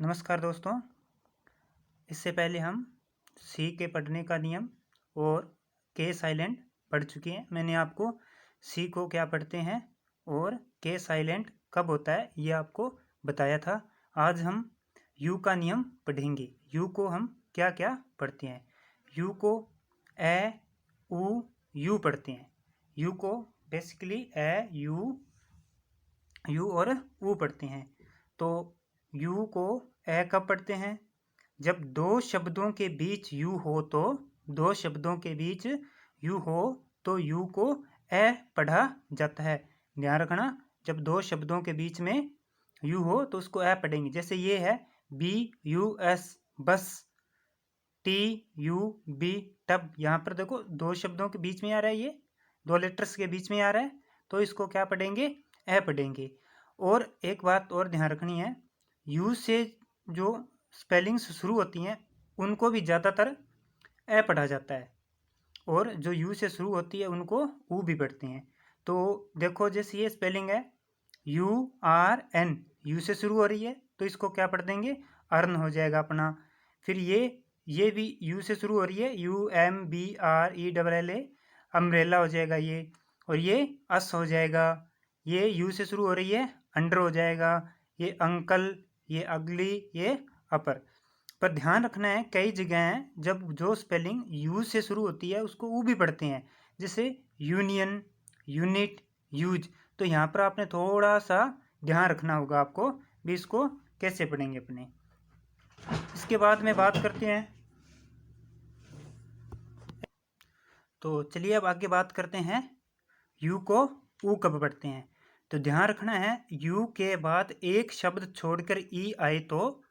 नमस्कार दोस्तों। इससे पहले हम सी के पढ़ने का नियम और के साइलेंट पढ़ चुके हैं। मैंने आपको सी को क्या पढ़ते हैं और के साइलेंट कब होता है ये आपको बताया था। आज हम यू का नियम पढ़ेंगे। यू को हम क्या क्या पढ़ते हैं। यू को ए उ यू पढ़ते हैं। यू को बेसिकली ए यू और उ पढ़ते हैं। तो यू को ए कब पढ़ते हैं? जब दो शब्दों के बीच यू हो तो यू को ए पढ़ा जाता है। ध्यान रखना, जब दो शब्दों के बीच में यू हो तो उसको ए पढ़ेंगे। जैसे ये है BUS बस, TUB टब। यहाँ पर देखो दो शब्दों के बीच में आ रहा है, ये दो लेटर्स के बीच में आ रहा है, तो इसको क्या पढ़ेंगे? ए पढ़ेंगे। और एक बात और ध्यान रखनी है, यू से जो स्पेलिंग्स शुरू होती हैं उनको भी ज़्यादातर ए पढ़ा जाता है, और जो यू से शुरू होती है उनको ऊ भी पढ़ते हैं। तो देखो, जैसे ये स्पेलिंग है URN, यू से शुरू हो रही है तो इसको क्या पढ़ देंगे? अर्न हो जाएगा अपना। फिर ये भी यू से शुरू हो रही है, UMBRELLA, अम्ब्रेला हो जाएगा ये। और ये अस हो जाएगा। ये यू से शुरू हो रही है, अंडर हो जाएगा। ये अंकल, ये अगली, ये अपर। पर ध्यान रखना है, कई जगह हैं जब जो स्पेलिंग यू से शुरू होती है उसको ऊ भी पढ़ते हैं, जैसे यूनियन, यूनिट, यूज। तो यहाँ पर आपने थोड़ा सा ध्यान रखना होगा आपको भी, इसको कैसे पढ़ेंगे अपने। इसके बाद में बात करते हैं। तो चलिए अब आगे बात करते हैं यू को ऊ कब पढ़ते हैं। तो ध्यान रखना है, यू के बाद एक शब्द छोड़कर ई आए तो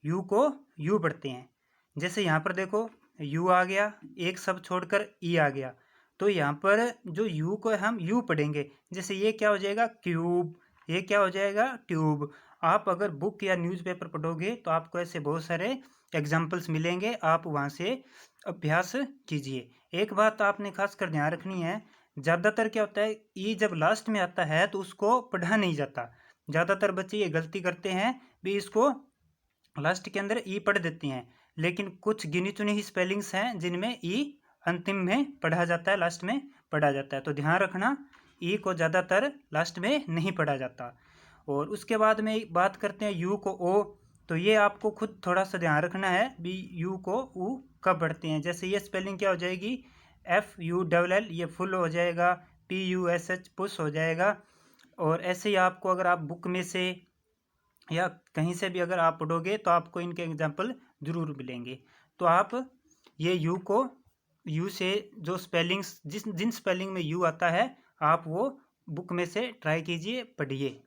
यू को यू पढ़ते हैं। जैसे यहाँ पर देखो यू आ गया, एक शब्द छोड़कर ई आ गया, तो यहाँ पर जो यू को हम यू पढ़ेंगे। जैसे ये क्या हो जाएगा? क्यूब। ये क्या हो जाएगा? ट्यूब। आप अगर बुक या न्यूज़पेपर पढ़ोगे तो आपको ऐसे बहुत सारे एग्जाम्पल्स मिलेंगे, आप वहाँ से अभ्यास कीजिए। एक बात आपने खासकर ध्यान रखनी है, ज़्यादातर क्या होता है, ई जब लास्ट में आता है तो उसको पढ़ा नहीं जाता। ज़्यादातर बच्चे ये गलती करते हैं भी, इसको लास्ट के अंदर ई पढ़ देते हैं। लेकिन कुछ गिनी चुनी ही स्पेलिंग्स हैं जिनमें ई अंतिम में पढ़ा जाता है, लास्ट में पढ़ा जाता है। तो ध्यान रखना, ई को ज़्यादातर लास्ट में नहीं पढ़ा जाता। और उसके बाद में बात करते हैं यू को ओ। तो ये आपको खुद थोड़ा सा ध्यान रखना है भी, यू को ऊ कब पढ़ते हैं। जैसे ये स्पेलिंग क्या हो जाएगी? FULL, ये फुल हो जाएगा। PUSH पुश हो जाएगा। और ऐसे ही आपको अगर आप बुक में से या कहीं से भी अगर आप पढ़ोगे तो आपको इनके एग्जाम्पल ज़रूर मिलेंगे। तो आप ये यू को, यू से जो स्पेलिंग्स जिन स्पेलिंग में यू आता है आप वो बुक में से ट्राई कीजिए, पढ़िए।